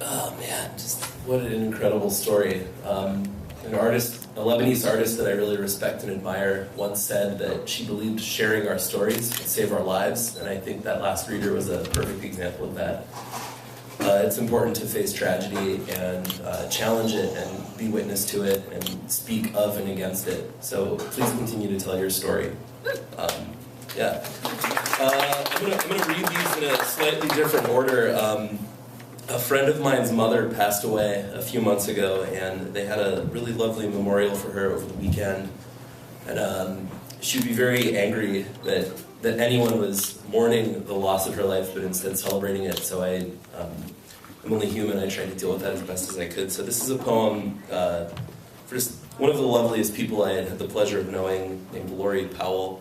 Oh man, just what an incredible story. An artist, a Lebanese artist that I really respect and admire, once said that she believed sharing our stories could save our lives, and I think that last reader was a perfect example of that. It's important to face tragedy and challenge it and be witness to it and speak of and against it. So please continue to tell your story. I'm gonna read these in a slightly different order. A friend of mine's mother passed away a few months ago, and they had a really lovely memorial for her over the weekend. And she'd be very angry that anyone was mourning the loss of her life, but instead celebrating it. So I'm only human. I tried to deal with that as best as I could. So this is a poem for just one of the loveliest people I had the pleasure of knowing, named Lori Powell.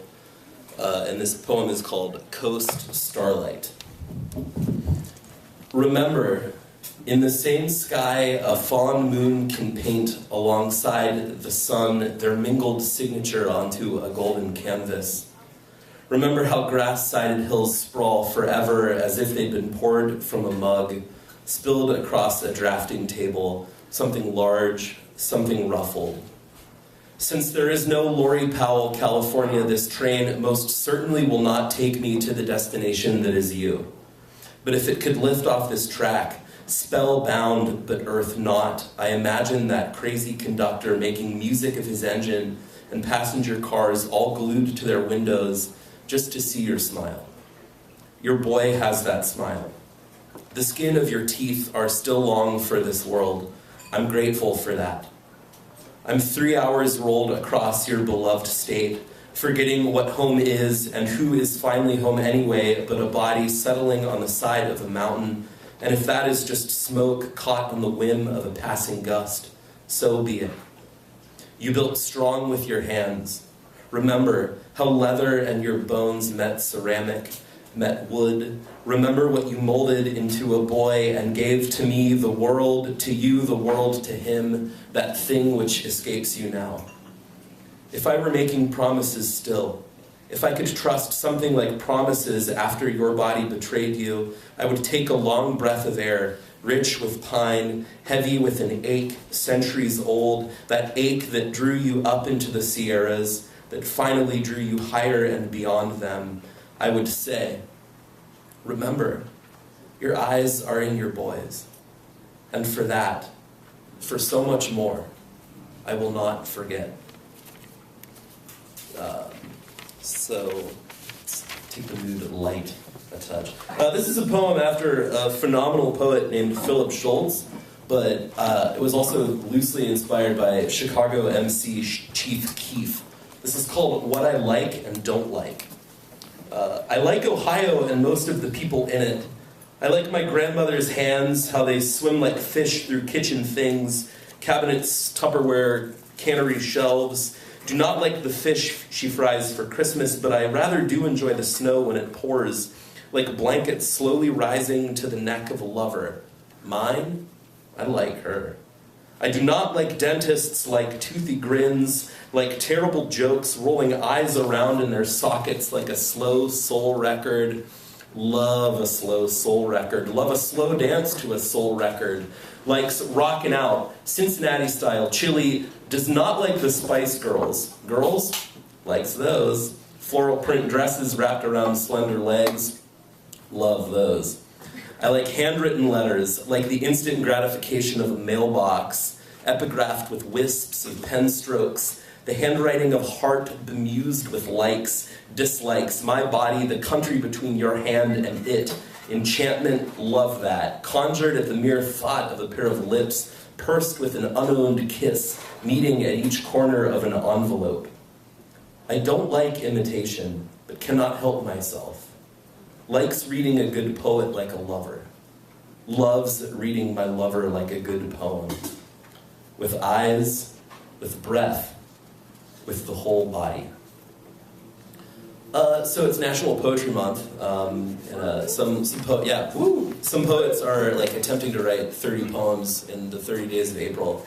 And this poem is called Coast Starlight. Remember, in the same sky a fallen moon can paint alongside the sun their mingled signature onto a golden canvas. Remember how grass-sided hills sprawl forever as if they'd been poured from a mug, spilled across a drafting table, something large, something ruffled. Since there is no Lori Powell, California, this train most certainly will not take me to the destination that is you. But if it could lift off this track, spellbound but earth not, I imagine that crazy conductor making music of his engine and passenger cars all glued to their windows just to see your smile. Your boy has that smile. The skin of your teeth are still long for this world. I'm grateful for that. I'm 3 hours rolled across your beloved state, forgetting what home is and who is finally home anyway, but a body settling on the side of a mountain. And if that is just smoke caught on the whim of a passing gust, so be it. You built strong with your hands. Remember how leather and your bones met ceramic, met wood. Remember what you molded into a boy and gave to me the world, to you the world, to him, that thing which escapes you now. If I were making promises still, if I could trust something like promises after your body betrayed you, I would take a long breath of air, rich with pine, heavy with an ache, centuries old, that ache that drew you up into the Sierras, that finally drew you higher and beyond them. I would say, remember, your eyes are in your boys, and for that, for so much more, I will not forget. So let's take the mood light a touch. This is a poem after a phenomenal poet named Philip Schultz, but it was also loosely inspired by Chicago MC Chief Keef. This is called What I Like and Don't Like. I like Ohio and most of the people in it. I like my grandmother's hands, how they swim like fish through kitchen things, cabinets, Tupperware, cannery shelves. Do not like the fish she fries for Christmas, but I rather do enjoy the snow when it pours, like blankets slowly rising to the neck of a lover. Mine? I like her. I do not like dentists, like toothy grins, like terrible jokes, rolling eyes around in their sockets like a slow soul record. Love a slow soul record. Love a slow dance to a soul record. Likes rockin' out, Cincinnati style, chili. Does not like the Spice Girls. Girls? Likes those. Floral print dresses wrapped around slender legs. Love those. I like handwritten letters, like the instant gratification of a mailbox, epigraphed with wisps of pen strokes, the handwriting of heart bemused with likes, dislikes, my body, the country between your hand and it. Enchantment, love that. Conjured at the mere thought of a pair of lips, pursed with an unowned kiss, meeting at each corner of an envelope. I don't like imitation, but cannot help myself. Likes reading a good poet like a lover. Loves reading my lover like a good poem. With eyes, with breath, with the whole body. So it's National Poetry Month, and some poets are like attempting to write 30 poems in the 30 days of April,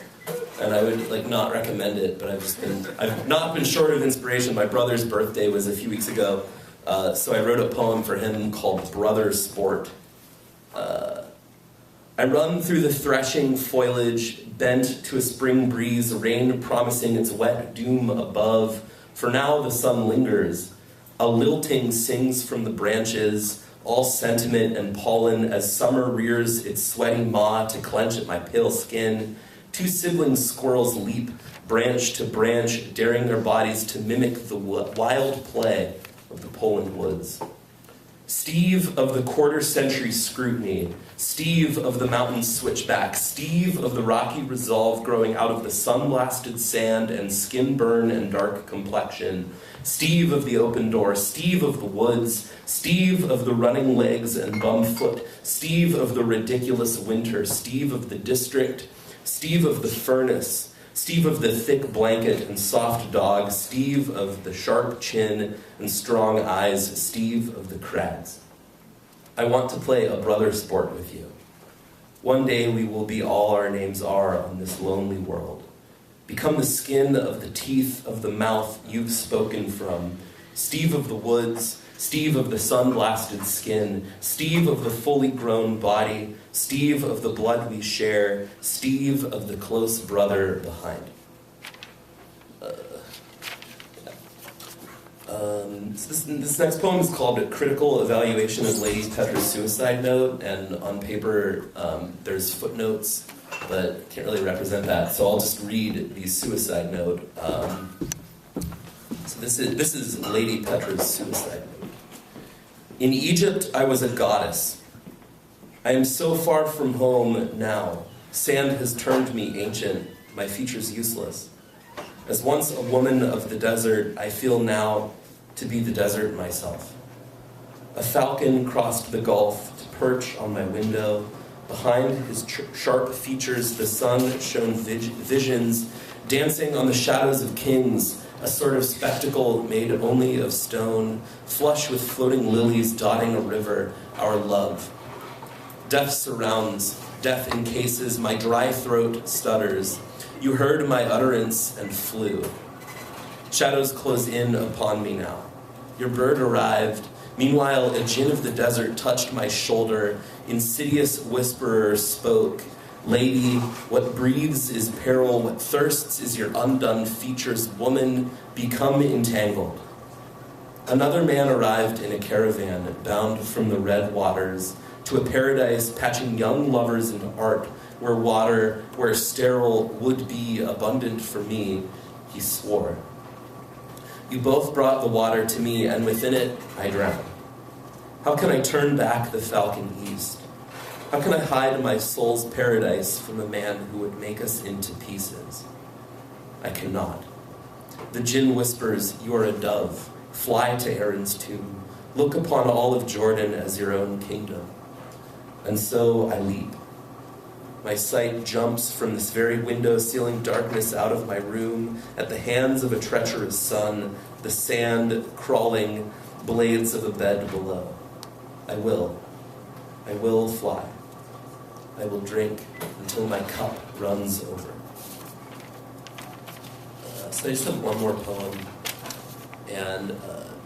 and I would like not recommend it, but I've not been short of inspiration. My brother's birthday was a few weeks ago, so I wrote a poem for him called Brother Sport. I run through the threshing foliage, bent to a spring breeze, rain promising its wet doom above. For now the sun lingers. A lilting sings from the branches, all sentiment and pollen, as summer rears its sweaty maw to clench at my pale skin. Two sibling squirrels leap branch to branch, daring their bodies to mimic the wild play of the Poland woods. Steve of the quarter-century scrutiny, Steve of the mountain switchback, Steve of the rocky resolve growing out of the sun-blasted sand and skin burn and dark complexion, Steve of the open door, Steve of the woods, Steve of the running legs and bum foot, Steve of the ridiculous winter, Steve of the district, Steve of the furnace, Steve of the thick blanket and soft dog, Steve of the sharp chin and strong eyes, Steve of the crags. I want to play a brother sport with you. One day we will be all our names are on this lonely world. Become the skin of the teeth of the mouth you've spoken from. Steve of the woods, Steve of the sun-blasted skin, Steve of the fully grown body, Steve of the blood we share, Steve of the close brother behind. This next poem is called A Critical Evaluation of Lady Petra's Suicide Note, and on paper there's footnotes, but can't really represent that, so I'll just read the suicide note. So this is Lady Petra's suicide note. In Egypt, I was a goddess. I am so far from home now. Sand has turned me ancient, my features useless. As once a woman of the desert, I feel now to be the desert myself. A falcon crossed the gulf to perch on my window. Behind his sharp features, the sun shone visions, dancing on the shadows of kings, a sort of spectacle made only of stone, flush with floating lilies dotting a river, our love. Death surrounds, death encases, my dry throat stutters. You heard my utterance and flew. Shadows close in upon me now. Your bird arrived. Meanwhile, a djinn of the desert touched my shoulder. Insidious whisperer spoke. Lady, what breathes is peril, what thirsts is your undone features. Woman, become entangled. Another man arrived in a caravan, bound from the red waters, to a paradise patching young lovers into art, where sterile would be abundant for me, he swore. You both brought the water to me, and within it I drown. How can I turn back the falcon east? How can I hide my soul's paradise from a man who would make us into pieces? I cannot. The djinn whispers, you are a dove. Fly to Aaron's tomb. Look upon all of Jordan as your own kingdom. And so I leap. My sight jumps from this very window, sealing darkness out of my room, at the hands of a treacherous sun, the sand crawling blades of a bed below. I will fly. I will drink until my cup runs over. So I just have one more poem, and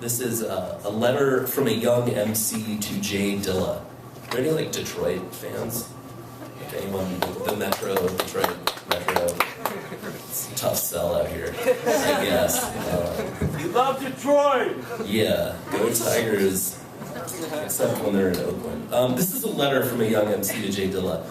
this is a letter from a young MC to Jay Dilla. Are there any Detroit fans? Anyone, the Metro, Detroit Metro? It's a tough sell out here, I guess. You love Detroit! Yeah, go Tigers, except when they're in Oakland. This is a letter from a young MC to Jay Dilla.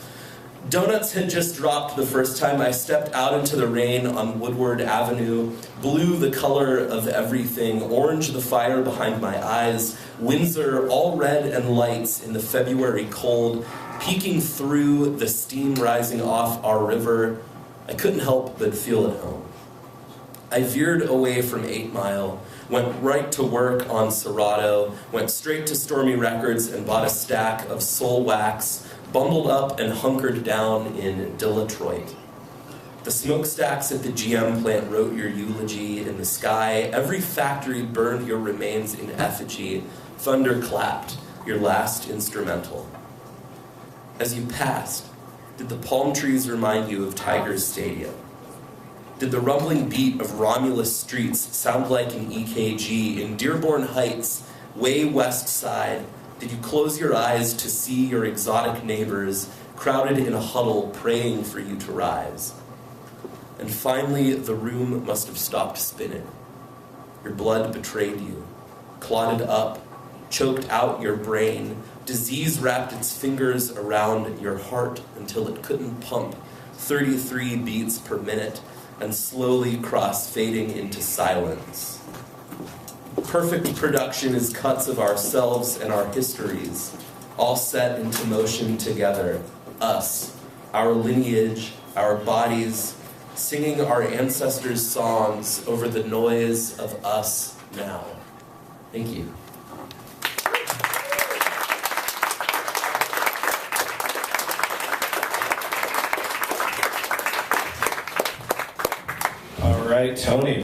Donuts had just dropped the first time I stepped out into the rain on Woodward Avenue. Blue the color of everything, orange the fire behind my eyes, Windsor all red and lights in the February cold, peeking through the steam rising off our river. I couldn't help but feel at home. I veered away from 8 Mile, went right to work on Serato, went straight to Stormy Records and bought a stack of Soul Wax, bundled up and hunkered down in Detroit. The smokestacks at the GM plant wrote your eulogy in the sky. Every factory burned your remains in effigy. Thunder clapped your last instrumental. As you passed, did the palm trees remind you of Tigers Stadium? Did the rumbling beat of Romulus streets sound like an EKG in Dearborn Heights, way west side? Did you close your eyes to see your exotic neighbors crowded in a huddle praying for you to rise. And finally, the room must have stopped spinning. Your blood betrayed you, clotted up, choked out your brain. Disease wrapped its fingers around your heart until it couldn't pump 33 beats per minute and slowly cross-fading into silence. Perfect production is cuts of ourselves and our histories, all set into motion together. Us, our lineage, our bodies, singing our ancestors' songs over the noise of us now. Thank you. All right, Tony.